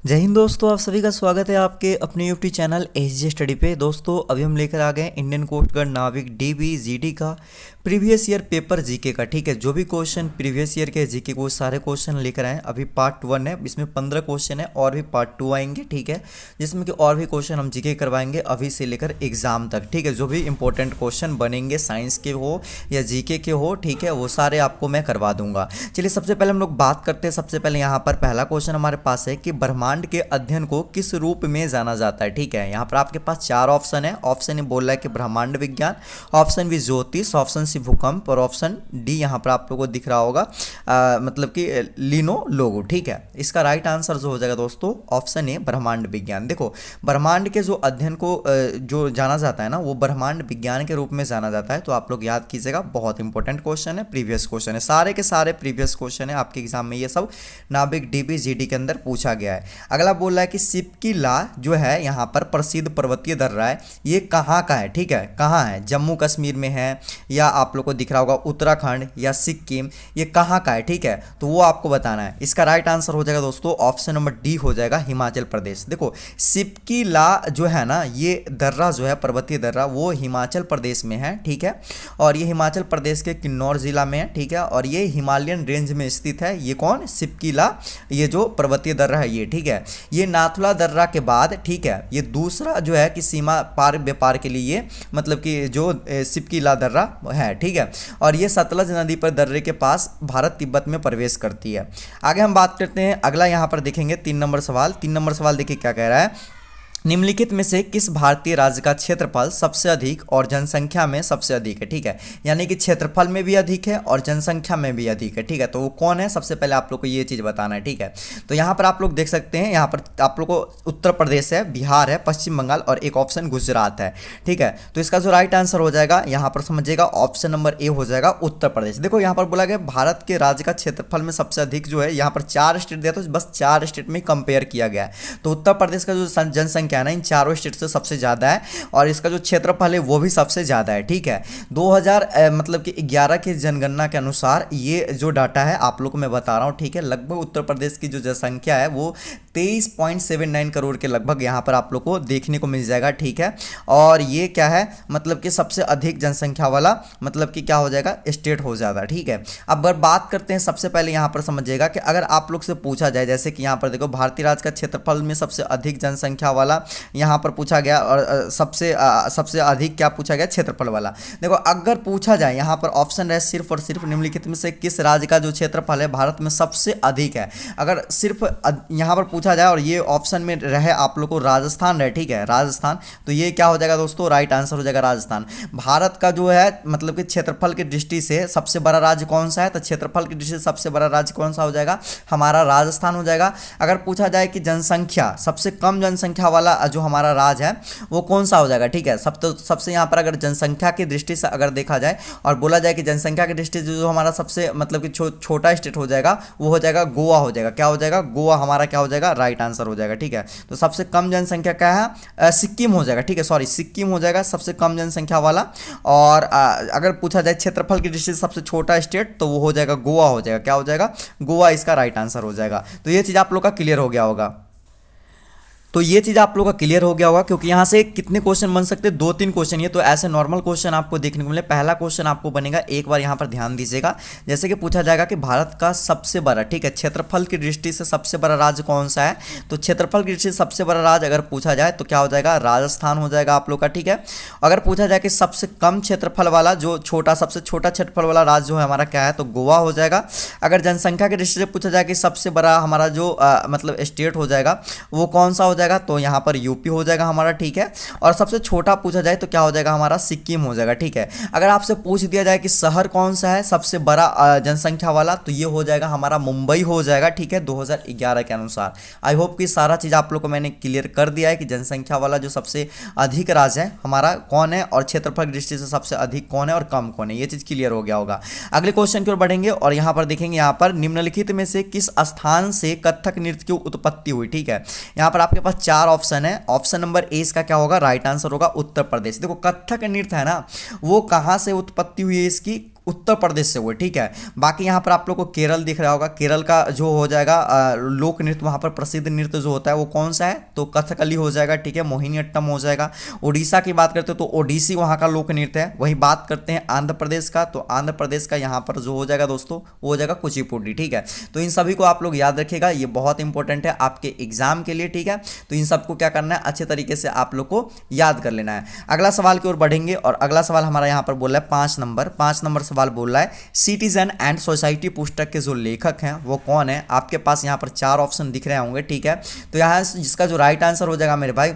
जय हिंद दोस्तों, आप सभी का स्वागत है आपके अपने यूट्यूब चैनल एसजे स्टडी पे। दोस्तों अभी हम लेकर आ गए इंडियन कोस्ट गार्ड नाविक डीबी जीडी का प्रीवियस ईयर पेपर जीके का। ठीक है, जो भी क्वेश्चन प्रीवियस ईयर के जीके वो सारे क्वेश्चन लेकर आए। अभी पार्ट 1 है, इसमें 15 क्वेश्चन है और भी पार्ट 2 आएंगे। ठीक है, जिसमें कि और भी क्वेश्चन हम जीके करवाएंगे अभी से लेकर एग्जाम तक। ठीक है, जो भी इंपॉर्टेंट क्वेश्चन बनेंगे साइंस के हो या जीके के हो, ठीक है, वो सारे आपको मैं करवा दूंगा। चलिए सबसे पहले हम लोग बात करते हैं। सबसे पहले यहाँ पर पहला क्वेश्चन हमारे पास है कि ब्रह्मांड के अध्ययन को किस रूप में जाना जाता है। ठीक है, यहाँ पर आपके पास 4 ऑप्शन है। ऑप्शन ए बोल रहा है कि ब्रह्मांड विज्ञान, ऑप्शन बी ज्योतिष, ऑप्शन सी भूकंप और ऑप्शन डी यहाँ पर आप लोगों को दिख रहा होगा मतलब कि लिनोलोगो। ठीक है, इसका राइट आंसर जो हो जाएगा दोस्तों ऑप्शन ए ब्रह्मांड विज्ञान। देखो, ब्रह्मांड के जो अध्ययन को जो जाना जाता है ना, वो ब्रह्मांड विज्ञान के रूप में जाना जाता है। तो आप लोग याद कीजिएगा, बहुत इंपॉर्टेंट क्वेश्चन है, प्रीवियस क्वेश्चन है, सारे के सारे प्रीवियस क्वेश्चन है आपके एग्जाम में। ये सब नाविक डीबी जीडी के अंदर पूछा गया है। अगला बोल रहा है कि सिपकी-ला जो है यहाँ पर प्रसिद्ध पर्वतीय दर्रा है, ये कहाँ का है। ठीक है, कहाँ है, जम्मू कश्मीर में है या आप लोग को दिख रहा होगा उत्तराखंड या सिक्किम, ये कहाँ का है। ठीक है, तो वो आपको बताना है। इसका राइट आंसर हो जाएगा दोस्तों ऑप्शन नंबर डी हो जाएगा हिमाचल प्रदेश। देखो, सिपकी-ला जो है ना, ये दर्रा जो है पर्वतीय दर्रा, वो हिमाचल प्रदेश में है। ठीक है, और ये हिमाचल प्रदेश के किन्नौर जिला में है। ठीक है, और ये हिमालयन रेंज में स्थित है। ये कौन, सिपकी-ला, ये जो पर्वतीय दर्रा है ये। ठीक है, ये नाथुला दर्रा के बाद, ठीक है, ये दूसरा जो है कि सीमा पार व्यापार के लिए मतलब कि जो सिपकी-ला दर्रा है। ठीक है, और ये सतलज नदी पर दर्रे के पास भारत तिब्बत में प्रवेश करती है। आगे हम बात करते हैं, अगला यहाँ पर देखेंगे 3 नंबर सवाल। 3 नंबर सवाल देखिए क्या कह रहा है। निम्नलिखित में से किस भारतीय राज्य का क्षेत्रफल सबसे अधिक और जनसंख्या में सबसे अधिक है। ठीक है, यानी कि क्षेत्रफल में भी अधिक है और जनसंख्या में भी अधिक है। ठीक है, तो वो कौन है, सबसे पहले आप लोग को ये चीज़ बताना है। ठीक है, तो यहाँ पर आप लोग देख सकते हैं, यहाँ पर आप लोग को उत्तर प्रदेश है, बिहार है, पश्चिम बंगाल और एक ऑप्शन गुजरात है। ठीक है, तो इसका जो राइट आंसर हो जाएगा यहाँ पर समझिएगा ऑप्शन नंबर ए हो जाएगा उत्तर प्रदेश। देखो, यहाँ पर बोला गया भारत के राज्य का क्षेत्रफल में सबसे अधिक जो है, यहाँ पर 4 स्टेट दिया, तो बस 4 स्टेट में कंपेयर किया गया है। तो उत्तर प्रदेश का जो जनसंख्या है ना, इन चारों स्टेट से सबसे ज़्यादा है और इसका जो क्षेत्रफल है वो भी सबसे ज़्यादा है। ठीक है, 2000 मतलब कि 11 की जनगणना के अनुसार ये जो डाटा है आप लोग को मैं बता रहा हूँ। ठीक है, लगभग उत्तर प्रदेश की जो जनसंख्या है वो 23.79 करोड़ के लगभग यहाँ पर आप लोग को देखने को मिल जाएगा। ठीक है, और ये क्या है, मतलब कि सबसे अधिक जनसंख्या वाला मतलब कि क्या हो जाएगा, स्टेट हो जाएगा। ठीक है, अब अगर बात करते हैं, सबसे पहले यहाँ पर समझिएगा कि अगर आप लोग से पूछा जाए, जैसे कि यहाँ पर देखो भारतीय राज्य का क्षेत्रफल में सबसे अधिक जनसंख्या वाला यहाँ पर पूछा गया और सबसे अधिक क्या पूछा गया, क्षेत्रफल वाला। देखो, अगर पूछा जाए यहाँ पर ऑप्शन है सिर्फ और सिर्फ निम्नलिखित में से किस राज्य का जो क्षेत्रफल है भारत में सबसे अधिक है, अगर सिर्फ यहाँ पर पूछा जाए और ये ऑप्शन में रहे आप लोग को राजस्थान रहे। ठीक है, राजस्थान, तो ये क्या हो जाएगा दोस्तों, राइट आंसर हो जाएगा राजस्थान। भारत का जो है मतलब कि क्षेत्रफल की दृष्टि से सबसे बड़ा राज्य कौन सा है, तो क्षेत्रफल की दृष्टि से सबसे बड़ा राज्य कौन सा हो जाएगा, हमारा राजस्थान हो जाएगा। अगर पूछा जाए कि जनसंख्या, सबसे कम जनसंख्या वाला जो हमारा राज्य है वो कौन सा हो जाएगा। ठीक है, सबसे यहाँ पर अगर जनसंख्या की दृष्टि से अगर देखा जाए और बोला जाए कि जनसंख्या की दृष्टि से जो हमारा सबसे मतलब कि छोटा स्टेट हो जाएगा वो हो जाएगा गोवा हो जाएगा। क्या हो जाएगा, गोवा हमारा क्या हो जाएगा, राइट आंसर हो जाएगा। ठीक है, तो सबसे कम जनसंख्या क्या है, सिक्किम हो जाएगा। ठीक है, सॉरी, सिक्किम हो जाएगा सबसे कम जनसंख्या वाला। और अगर पूछा जाए क्षेत्रफल की दृष्टि से सबसे छोटा स्टेट तो वो हो जाएगा गोवा हो जाएगा। क्या हो जाएगा, गोवा इसका राइट आंसर हो जाएगा। तो ये चीज़ आप लोग का क्लियर हो गया होगा। तो ये चीज़ आप लोगों का क्लियर हो गया होगा, क्योंकि यहाँ से कितने क्वेश्चन बन सकते हैं, 2-3 क्वेश्चन। ये तो ऐसे नॉर्मल क्वेश्चन आपको देखने को मिले। पहला क्वेश्चन आपको बनेगा, एक बार यहाँ पर ध्यान दीजिएगा, जैसे कि पूछा जाएगा कि भारत का सबसे बड़ा, ठीक है, क्षेत्रफल की दृष्टि से सबसे बड़ा राज्य कौन सा है, तो क्षेत्रफल की दृष्टि से सबसे बड़ा राज्य अगर पूछा जाए तो क्या हो जाएगा, राजस्थान हो जाएगा आप लोग का। ठीक है, अगर पूछा जाए कि सबसे कम क्षेत्रफल वाला जो सबसे छोटा क्षेत्रफल वाला राज्य जो है हमारा क्या है, तो गोवा हो जाएगा। अगर जनसंख्या की दृष्टि से पूछा जाए कि सबसे बड़ा हमारा जो मतलब स्टेट हो जाएगा वो कौन सा हो जाएगा, तो यहाँ पर यूपी हो जाएगा हमारा। ठीक है, और सबसे छोटा पूछा जाए तो क्या हो जाएगा, हमारा सिक्किम हो जाएगा। ठीक है, अगर आपसे पूछ दिया जाए कि शहर कौन सा है सबसे बड़ा जनसंख्या वाला, तो ये हो जाएगा हमारा मुंबई हो जाएगा। ठीक है, 2011 के अनुसार। आई होप कि सारा चीज़ आप लोग को मैंने क्लियर कर दिया है कि जनसंख्या वाला जो सबसे अधिक राज्य है हमारा कौन है और क्षेत्रफल की दृष्टि से सबसे अधिक कौन है और कम कौन है, ये चीज़ क्लियर हो गया होगा। अगले क्वेश्चन की ओर बढ़ेंगे और यहाँ पर देखेंगे, यहाँ पर निम्नलिखित में से किस स्थान से कथक नृत्य की उत्पत्ति हुई। ठीक है, यहाँ पर आपके पास 4 ऑप्शन है। ऑप्शन नंबर ए इसका क्या होगा, राइट आंसर होगा उत्तर प्रदेश। देखो, कथक नृत्य है ना, वो कहाँ से उत्पत्ति हुई है इसकी, उत्तर प्रदेश से हुए, ठीक है। बाकी यहाँ पर आप लोग को केरल दिख रहा होगा, केरल का जो हो जाएगा लोक नृत्य, वहाँ पर प्रसिद्ध नृत्य जो होता है वो कौन सा है, तो कथकली हो जाएगा, ठीक है, मोहिनीअट्टम हो जाएगा। उड़ीसा की बात करते हो तो ओडिसी वहाँ का लोक नृत्य है। वही बात करते हैं आंध्र प्रदेश का, तो आंध्र प्रदेश का यहाँ पर जो हो जाएगा दोस्तों वो हो जाएगा कुचिपुड़ी, ठीक है। तो इन सभी को आप लोग याद रखिएगा, ये बहुत इंपॉर्टेंट है आपके एग्जाम के लिए, ठीक है। तो इन सबको क्या करना है, अच्छे तरीके से आप लोग को याद कर लेना है। अगला सवाल की ओर बढ़ेंगे और अगला सवाल हमारा यहाँ पर बोल रहा है 5 नंबर सवाल बोल रहा है, सिटीजन एंड सोसाइटी पुस्तक के जो लेखक हैं वो कौन है। आपके पास यहाँ पर 4 ऑप्शन दिख रहे होंगे, ठीक है। तो यहाँ जिसका जो राइट आंसर हो जाएगा मेरे भाई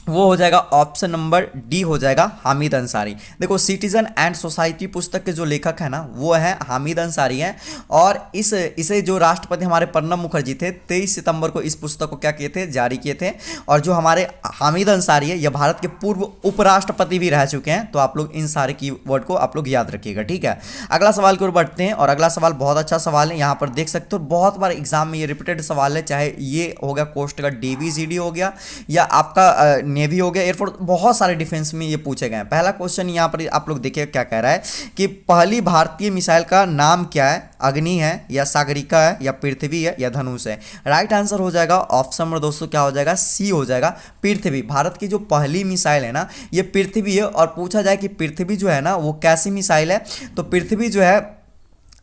वो हो जाएगा ऑप्शन नंबर डी, हो जाएगा हामिद अंसारी। देखो सिटीजन एंड सोसाइटी पुस्तक के जो लेखक है ना वो है हामिद अंसारी हैं। और इसे जो राष्ट्रपति हमारे प्रणब मुखर्जी थे 23 सितंबर को इस पुस्तक को क्या किए थे, जारी किए थे। और जो हमारे हामिद अंसारी है ये भारत के पूर्व उपराष्ट्रपति भी रह चुके हैं। तो आप लोग इन सारे कीवर्ड को आप लोग याद रखिएगा, ठीक है। अगला सवाल की ओर बढ़ते हैं और अगला सवाल बहुत अच्छा सवाल है, यहाँ पर देख सकते हो बहुत बार एग्जाम में ये रिपीटेड सवाल है, चाहे ये हो गया कोस्ट का DVGD हो गया या आपका नेवी हो गया, एयरफोर्स, बहुत सारे डिफेंस में ये पूछे गए हैं। पहला क्वेश्चन यहाँ पर आप लोग देखिए क्या कह रहा है कि पहली भारतीय मिसाइल का नाम क्या है, अग्नि है या सागरिका है या पृथ्वी है या धनुष है। राइट आंसर हो जाएगा ऑप्शन नंबर दोस्तों क्या हो जाएगा, सी हो जाएगा, पृथ्वी। भारत की जो पहली मिसाइल है ना ये पृथ्वी है। और पूछा जाए कि पृथ्वी जो है ना वो कैसी मिसाइल है, तो पृथ्वी जो है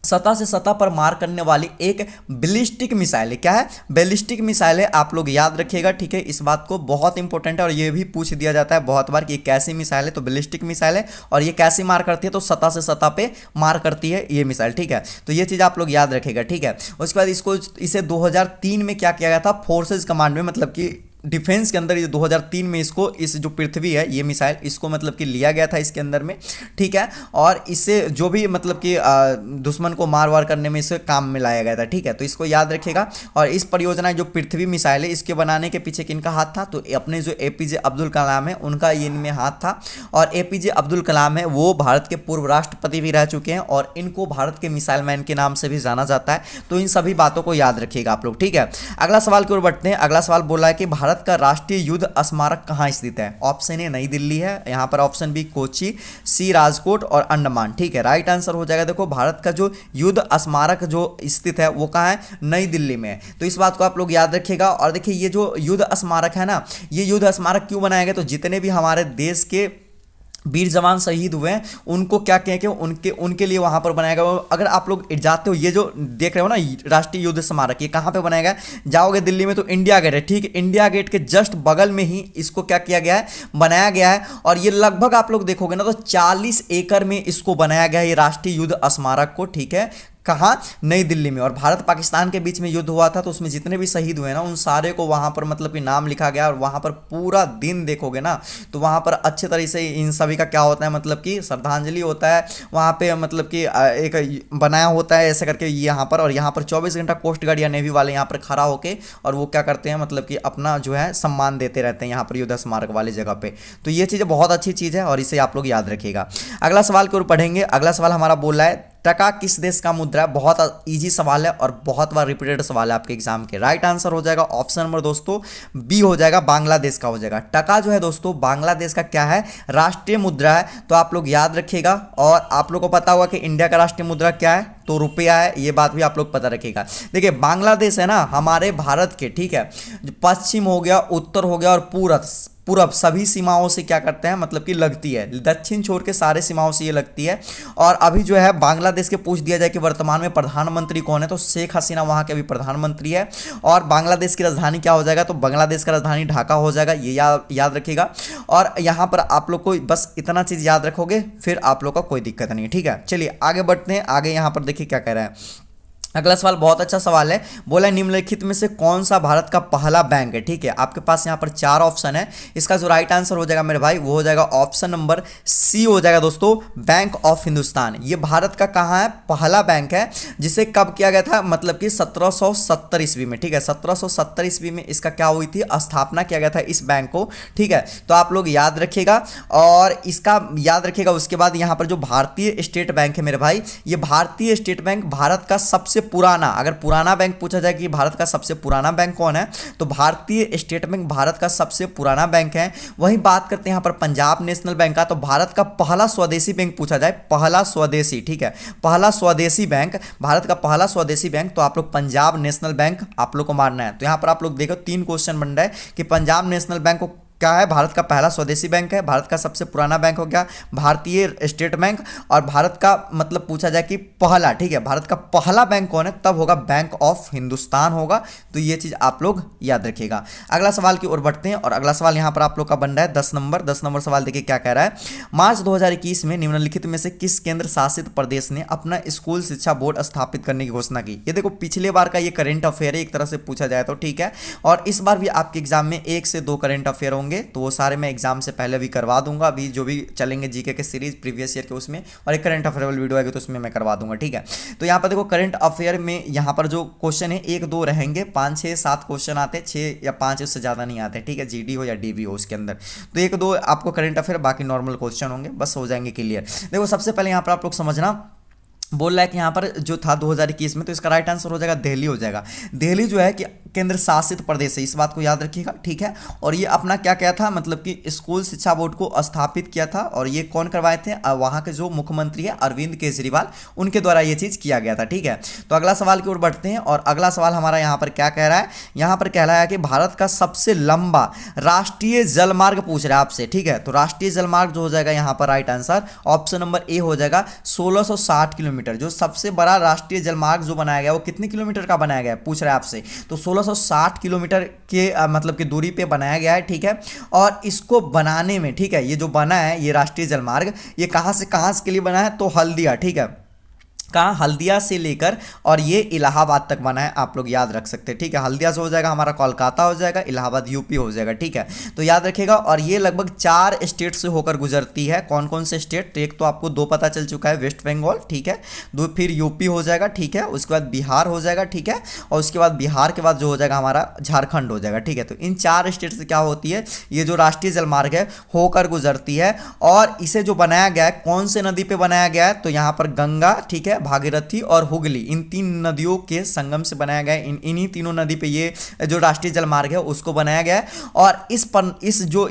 सतह से सतह पर मार करने वाली एक बैलिस्टिक मिसाइल है। क्या है, बैलिस्टिक मिसाइल है, आप लोग याद रखिएगा, ठीक है। इस बात को बहुत इंपॉर्टेंट है और ये भी पूछ दिया जाता है बहुत बार कि ये कैसी मिसाइल है, तो बैलिस्टिक मिसाइल है। और ये कैसी मार करती है, तो सतह से सतह पे मार करती है ये मिसाइल, ठीक है। तो ये चीज़ आप लोग याद रखिएगा, ठीक है। उसके बाद इसे 2003 में क्या किया गया था, फोर्सेज कमांड में, मतलब कि डिफेंस के अंदर ये 2003 में इसको, इस जो पृथ्वी है ये मिसाइल, इसको मतलब कि लिया गया था इसके अंदर में, ठीक है। और इससे जो भी मतलब कि दुश्मन को मार वार करने में इसे काम में लाया गया था, ठीक है। तो इसको याद रखिएगा। और इस परियोजना जो पृथ्वी मिसाइल है इसके बनाने के पीछे किनका हाथ था, तो अपने जो APJ अब्दुल कलाम है उनका ये इनमें हाथ था। और APJ अब्दुल कलाम है वो भारत के पूर्व राष्ट्रपति भी रह चुके हैं और इनको भारत के मिसाइल मैन के नाम से भी जाना जाता है। तो इन सभी बातों को याद रखिएगा आप लोग, ठीक है। अगला सवाल की ओर बढ़ते हैं। अगला सवाल बोल रहा है कि भारत का राष्ट्रीय युद्ध स्मारक कहां स्थित है। ऑप्शन ए नई दिल्ली है, यहां पर ऑप्शन बी कोची, सी राजकोट और अंडमान, ठीक है। राइट आंसर हो जाएगा, देखो भारत का जो युद्ध स्मारक जो स्थित है वो कहां है, नई दिल्ली में है। तो इस बात को आप लोग याद रखिएगा। और देखिए ये जो युद्ध स्मारक है ना, ये युद्ध स्मारक क्यों बनाया गया, तो जितने भी हमारे देश के वीर जवान शहीद हुए हैं उनको क्या कहें कि उनके लिए वहां पर बनाया गया। अगर आप लोग जाते हो, ये जो देख रहे हो ना राष्ट्रीय युद्ध स्मारक, ये कहां पे बनाया गया, जाओगे दिल्ली में तो इंडिया गेट है, ठीक है। इंडिया गेट के जस्ट बगल में ही इसको क्या किया गया है, बनाया गया है। और ये लगभग आप लोग देखोगे ना तो 40 एकड़ में इसको बनाया गया है ये राष्ट्रीय युद्ध स्मारक को, ठीक है। कहाँ, नई दिल्ली में। और भारत पाकिस्तान के बीच में युद्ध हुआ था तो उसमें जितने भी शहीद हुए ना उन सारे को वहाँ पर मतलब कि नाम लिखा गया। और वहाँ पर पूरा दिन देखोगे ना तो वहाँ पर अच्छे तरीके से इन सभी का क्या होता है, मतलब कि श्रद्धांजलि होता है वहाँ पे, मतलब कि एक बनाया होता है ऐसे करके यहाँ पर। और यहाँ पर 24 घंटा कोस्ट गार्ड या नेवी वाले यहाँ पर खड़ा होके और वो क्या करते हैं, मतलब कि अपना जो है सम्मान देते रहते हैं यहाँ पर युद्ध स्मारक वाली जगह पे। तो ये चीज़ बहुत अच्छी चीज़ है और इसे आप लोग याद रखिएगा। अगला सवाल की ओर पढ़ेंगे। अगला सवाल हमारा बोल रहा है टका किस देश का मुद्रा है। बहुत इजी सवाल है और बहुत बार रिपीटेड सवाल है आपके एग्जाम के। राइट आंसर हो जाएगा ऑप्शन नंबर दोस्तों बी हो जाएगा, बांग्लादेश का हो जाएगा। टका जो है दोस्तों बांग्लादेश का क्या है, राष्ट्रीय मुद्रा है। तो आप लोग याद रखिएगा। और आप लोग को पता होगा कि इंडिया का राष्ट्रीय मुद्रा क्या है, तो रुपया है। ये बात भी आप लोग पता रखिएगा। देखिए बांग्लादेश है ना हमारे भारत के, ठीक है, पश्चिम हो गया, उत्तर हो गया और पूरब सभी सीमाओं से क्या करते हैं, मतलब कि लगती है। दक्षिण छोड़ के सारे सीमाओं से ये लगती है। और अभी जो है बांग्लादेश के पूछ दिया जाए कि वर्तमान में प्रधानमंत्री कौन है, तो शेख हसीना वहाँ के अभी प्रधानमंत्री है। और बांग्लादेश की राजधानी क्या हो जाएगा, तो बांग्लादेश का राजधानी ढाका हो जाएगा। ये याद रखिएगा। और यहाँ पर आप लोग को बस इतना चीज़ याद रखोगे फिर आप लोग का कोई दिक्कत नहीं है, ठीक है। चलिए आगे बढ़ते हैं। आगे यहाँ पर देखिए क्या कह रहा है। अगला सवाल बहुत अच्छा सवाल है। बोला निम्नलिखित में से कौन सा भारत का पहला बैंक है, ठीक है। आपके पास यहाँ पर 4 ऑप्शन है। इसका जो राइट आंसर हो जाएगा मेरे भाई वो हो जाएगा ऑप्शन नंबर सी हो जाएगा दोस्तों, बैंक ऑफ हिंदुस्तान। ये भारत का कहाँ है, पहला बैंक है। जिसे कब किया गया था, मतलब कि 1770 ईस्वी में, ठीक है। 1770 ईस्वी में इसका क्या हुई थी, स्थापना किया गया था इस बैंक को, ठीक है। तो आप लोग याद रखिएगा और इसका याद रखिएगा। उसके बाद यहाँ पर जो भारतीय स्टेट बैंक है मेरे भाई, ये भारतीय स्टेट बैंक भारत का सबसे सबसे पुराना, अगर पुराना बैंक पूछा जाए कि भारत का सबसे पुराना बैंक कौन है, तो भारतीय स्टेट बैंक भारत का सबसे पुराना बैंक है। वहीं बात करते हैं यहाँ पर पंजाब नेशनल बैंक का, तो भारत का पहला स्वदेशी बैंक पूछा जाए, पहला स्वदेशी, ठीक है, पहला स्वदेशी बैंक, भारत का पहला स्वदेशी बैंक, तो आप लोग पंजाब नेशनल बैंक आप लोग को मारना है। तो यहाँ पर आप लोग देखो 3 क्वेश्चन बन रहा है कि पंजाब नेशनल बैंक को क्या है, भारत का पहला स्वदेशी बैंक है, भारत का सबसे पुराना बैंक हो गया भारतीय स्टेट बैंक, और भारत का मतलब पूछा जाए कि पहला, ठीक है, भारत का पहला बैंक कौन है, तब होगा बैंक ऑफ हिंदुस्तान होगा। तो ये चीज आप लोग याद रखिएगा। अगला सवाल की ओर बढ़ते हैं, और अगला सवाल यहाँ पर आप लोग का बन रहा है 10 नंबर सवाल देखिए क्या कह रहा है। मार्च 2021 में निम्नलिखित में से किस केंद्र शासित प्रदेश ने अपना स्कूल शिक्षा बोर्ड स्थापित करने की घोषणा की। ये देखो पिछले बार का ये करंट अफेयर है एक तरह से पूछा जाए तो, ठीक है, और इस बार भी आपके एग्जाम में 1 से 2 करंट अफेयर होंगे, तो वो सारे मैं एग्जाम से पहले भी करवा दूंगा। अभी जो भी चलेंगे जीके के सीरीज प्रीवियस ईयर के उसमें, और एक करंट अफेयर वाली वीडियो आएगी तो उसमें मैं करवा दूंगा, ठीक है। तो यहाँ पर देखो करंट अफेयर में यहाँ पर जो क्वेश्चन है 1 2 रहेंगे, 5 6 7 क्वेश्चन आते हैं, 6 या 5 उससे ज़्यादा नहीं आते, ठीक है, जीडी हो या डीबी हो उसके अंदर। तो 1 2 आपको करंट अफेयर, बाकी नॉर्मल क्वेश्चन होंगे, बस हो जाएंगे क्लियर। देखो सबसे पहले यहाँ पर आप लोग समझना, बोल रहा है कि यहाँ पर जो था 2021 में, तो इसका राइट आंसर हो जाएगा दिल्ली हो जाएगा। दिल्ली जो है कि केंद्र शासित प्रदेश है, इस बात को याद रखिएगा, ठीक है। और ये अपना क्या क्या था, मतलब कि स्कूल शिक्षा बोर्ड को स्थापित किया था, और ये कौन करवाए थे, वहाँ के जो मुख्यमंत्री है अरविंद केजरीवाल, उनके द्वारा ये चीज़ किया गया था, ठीक है। तो अगला सवाल की ओर बढ़ते हैं, और अगला सवाल हमारा यहाँ पर क्या कह रहा है, यहाँ पर कह रहा है कि भारत का सबसे लंबा राष्ट्रीय जलमार्ग पूछ रहा है आपसे, ठीक है। तो राष्ट्रीय जलमार्ग जो हो जाएगा यहाँ पर right answer option number A हो जाएगा 1660 किलोमीटर। जो सबसे बड़ा राष्ट्रीय जलमार्ग जो बनाया गया वो कितने किलोमीटर का बनाया गया है पूछ रहा है आपसे, तो 1660 किलोमीटर के मतलब की दूरी पे बनाया गया है, ठीक है। और इसको बनाने में, ठीक है, ये जो बना है ये राष्ट्रीय जलमार्ग, ये कहाँ से कहाँ के लिए बना है, तो हल्दिया, ठीक है, कहाँ, हल्दिया से लेकर और ये इलाहाबाद तक बना है, आप लोग याद रख सकते हैं, ठीक है। हल्दिया से हो जाएगा हमारा कोलकाता हो जाएगा, इलाहाबाद यूपी हो जाएगा, ठीक है। तो याद रखिएगा, और ये लगभग 4 स्टेट से होकर गुजरती है। कौन कौन से स्टेट, तो एक तो आपको 2 पता चल चुका है, वेस्ट बंगाल, ठीक है, 2 फिर यूपी हो जाएगा, ठीक है, उसके बाद बिहार हो जाएगा, ठीक है, और उसके बाद बिहार के बाद जो हो जाएगा हमारा झारखंड हो जाएगा, ठीक है। तो इन 4 स्टेट से क्या होती है, ये जो राष्ट्रीय जलमार्ग है होकर गुजरती है, और इसे जो बनाया गया है कौन से नदी पे बनाया गया है, तो यहाँ पर गंगा, ठीक है, भागीरथी और हुगली, इन 3 नदियों के संगम से बनाया गया है। इन्हीं तीनों नदी पे ये जो राष्ट्रीय जलमार्ग है उसको बनाया गया है, और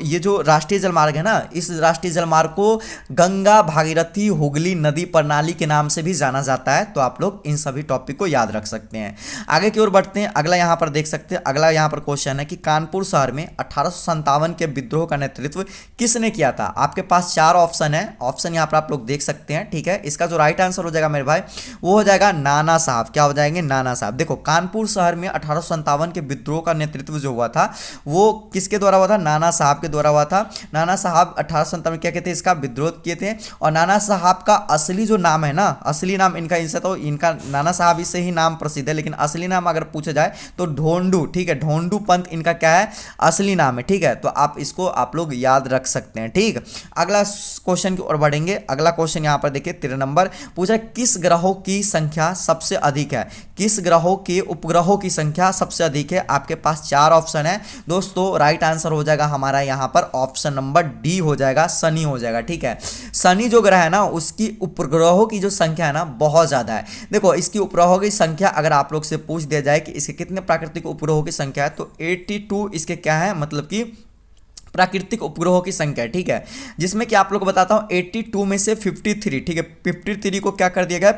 ये जो राष्ट्रीय जलमार्ग है ना, इस राष्ट्रीय जलमार्ग को गंगा भागीरथी हुगली नदी प्रणाली के नाम से भी जाना जाता है। तो आप लोग इन सभी टॉपिक को याद रख सकते हैं। आगे की ओर बढ़ते हैं, अगला यहाँ पर देख सकते हैं, अगला यहाँ पर क्वेश्चन है कि कानपुर शहर में 1857 के विद्रोह का नेतृत्व किसने किया था। आपके पास 4 ऑप्शन है, ऑप्शन यहाँ पर आप लोग देख सकते हैं, ठीक है। इसका जो राइट आंसर हो जाएगा मेरे भाई वो हो जाएगा नाना साहब। क्या हो जाएंगे, नाना साहब। देखो कानपुर शहर में 1857 के विद्रोह का नेतृत्व जो हुआ था वो किसके द्वारा हुआ था, नाना साहब के द्वारा हुआ था। नाना साहब 1857 क्या कहते हैं, इसका विद्रोह किए थे। और नाना साहब का असली जो नाम है ना, असली नाम इनका, इनसे तो इनका नाना साहब इससे ही नाम प्रसिद्ध है, लेकिन असली नाम अगर पूछा जाए तो ढोंडू, ठीक है, ढोंडू पंत इनका क्या है, असली नाम है, ठीक है। तो आप इसको आप लोग याद रख सकते हैं, ठीक। अगला क्वेश्चन की ओर बढ़ेंगे। अगला क्वेश्चन यहाँ पर देखिए 13 नंबर पूछा, किस ग्रहों की संख्या सबसे अधिक है, किस ग्रहों के उपग्रहों की संख्या सबसे अधिक है। आपके पास 4 ऑप्शन है दोस्तों, राइट आंसर हो जाएगा हमारा यहाँ पर ऑप्शन नंबर डी हो जाएगा, शनि हो जाएगा, ठीक है। शनि जो ग्रह है ना उसकी उपग्रहों की जो संख्या है ना बहुत ज्यादा है। देखो इसकी उपग्रहों की संख्या अगर आप लोग से पूछ दिया जाए कि इसके कितने प्राकृतिक उपग्रहों की संख्या है, तो 82 इसके क्या है, मतलब कि प्राकृतिक उपग्रहों की संख्या है, ठीक है। जिसमें कि आप लोग को बताता हूं 82 में से 53, ठीक है, 53 को क्या कर दिया गया,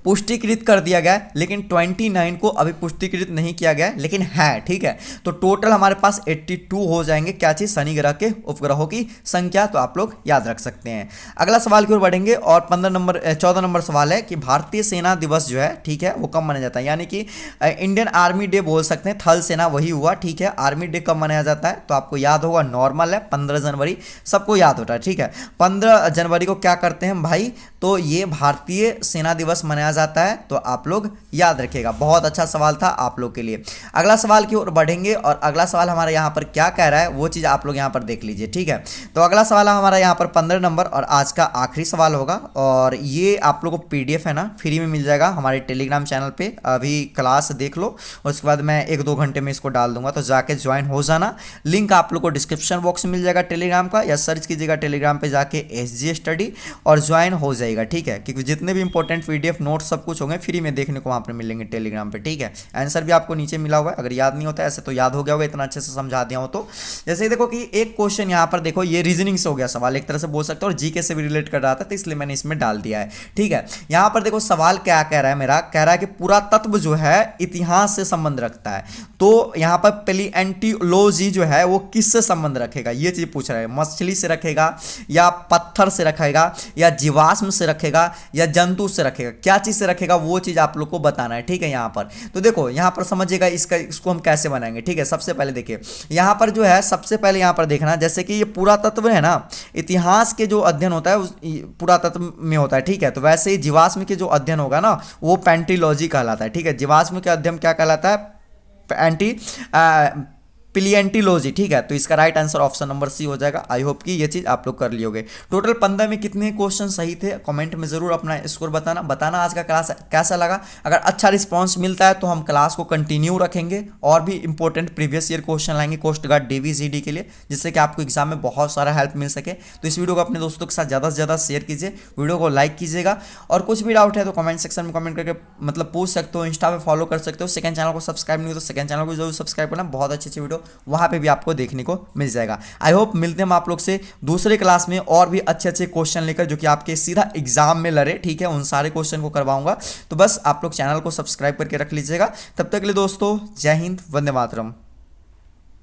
पुष्टिकृत कर दिया गया, लेकिन 29 को अभी पुष्टिकृत नहीं किया गया, लेकिन है, ठीक है। तो टोटल हमारे पास 82 हो जाएंगे, क्या चीज, शनि ग्रह के उपग्रहों की संख्या। तो आप लोग याद रख सकते हैं। अगला सवाल की ओर बढ़ेंगे, और 14 नंबर सवाल है कि भारतीय सेना दिवस जो है, ठीक है, वो कब मनाया जाता है, यानी कि इंडियन आर्मी डे बोल सकते हैं, थल सेना वही हुआ, ठीक है। आर्मी डे कब मनाया जाता है, तो आपको याद होगा नॉर्मल है 15 जनवरी, सबको याद होता है, ठीक है। 15 जनवरी को क्या करते हैं भाई, तो ये भारतीय सेना दिवस मनाया जाता है। तो आप लोग याद रखिएगा, बहुत अच्छा सवाल था आप लोग के लिए। अगला सवाल की ओर बढ़ेंगे, और अगला सवाल हमारा यहाँ पर क्या कह रहा है वो चीज़ आप लोग यहाँ पर देख लीजिए, ठीक है। तो अगला सवाल हमारा यहाँ पर 15 नंबर और आज का आखिरी सवाल होगा, और ये आप लोगों को PDF है ना फ्री में मिल जाएगा हमारे टेलीग्राम चैनल पे। अभी क्लास देख लो और उसके बाद मैं 1-2 घंटे में इसको डाल दूंगा, तो जाके ज्वाइन हो जाना। लिंक आप लोग को डिस्क्रिप्शन बॉक्स में मिल जाएगा टेलीग्राम का, या सर्च कीजिएगा टेलीग्राम पे जाके SG स्टडी और ज्वाइन हो जाएगा। जाइएगा, ठीक है, क्योंकि जितने भी इंपॉर्टेंट पीडीएफ नोट्स सब कुछ होंगे फ्री में देखने को वहाँ पर मिलेंगे टेलीग्राम पे, ठीक है। आंसर भी आपको नीचे मिला हुआ है, अगर याद नहीं होता ऐसे तो याद हो गया होगा, इतना अच्छे से समझा दिया हो तो। जैसे ही देखो कि एक क्वेश्चन यहाँ पर देखो, ये रीजनिंग से हो गया सवाल, एक तरह से बोल सकते हो, और जीके से भी रिलेट कर रहा था, तो इसलिए मैंने इसमें डाल दिया है, ठीक है। यहाँ पर देखो सवाल क्या कह रहा है मेरा, कह रहा है कि पुरातत्व जो है इतिहास से संबंध रखता है, तो यहाँ पर पैलियोंटोलॉजी जो है वो किससे संबंध रखेगा, ये चीज पूछ रहा है। मछली से रखेगा, या पत्थर से रखेगा, या जीवाश्म से रखेगा, या जंतु से रखेगा, क्या चीज से रखेगा वो चीज आप लोग को बताना है, ठीक है। यहाँ पर तो देखो, यहाँ पर समझिएगा इसको हम कैसे बनाएंगे, ठीक है। सबसे पहले देखिए यहाँ पर जो है, सबसे पहले यहाँ पर देखना, जैसे कि ये पुरातत्व है ना, इतिहास के जो अध्ययन होता है उस पुरातत्व में होता है, ठीक है। तो वैसे ही जीवाश्म के जो अध्ययन होगा ना वो पैंटिलॉजी कहलाता है, ठीक है। जीवाश्म के अध्ययन क्या कहलाता है, पैलियोंटोलॉजी, ठीक है। तो इसका right answer option number C हो जाएगा। आई होप कि ये चीज आप लोग कर लियोगे। टोटल 15 में कितने क्वेश्चन सही थे, कमेंट में जरूर अपना स्कोर बताना आज का क्लास कैसा लगा। अगर अच्छा रिस्पांस मिलता है तो हम क्लास को कंटिन्यू रखेंगे और भी इंपॉर्टेंट प्रीवियस ईयर क्वेश्चन लाएंगे कोस्ट गार्ड DVGD के लिए, जिससे कि आपको एग्जाम में बहुत सारा हेल्प मिल सके। तो इस वीडियो को अपने दोस्तों के साथ ज़्यादा से ज़्यादा शेयर कीजिए, वीडियो को लाइक कीजिएगा, और कुछ भी डाउट है तो कमेंट सेक्शन में कमेंट करके मतलब पूछ सकते हो। इंस्टा पे फॉलो कर सकते हो। सेकंड चैनल को सब्सक्राइब नहीं हो तो सेकंड चैनल को जरूर सब्सक्राइब करना, बहुत अच्छी वीडियो वहाँ पे भी आपको देखने को मिल जाएगा। आई होप मिलते हैं हम आप लोग से दूसरे क्लास में और भी अच्छे क्वेश्चन लेकर, जो कि आपके सीधा एग्जाम में लड़े, ठीक है। उन सारे क्वेश्चन को करवाऊंगा, तो बस आप लोग चैनल को सब्सक्राइब करके रख लीजिएगा। तब तक के लिए दोस्तों, जय हिंद, वंदे मातरम।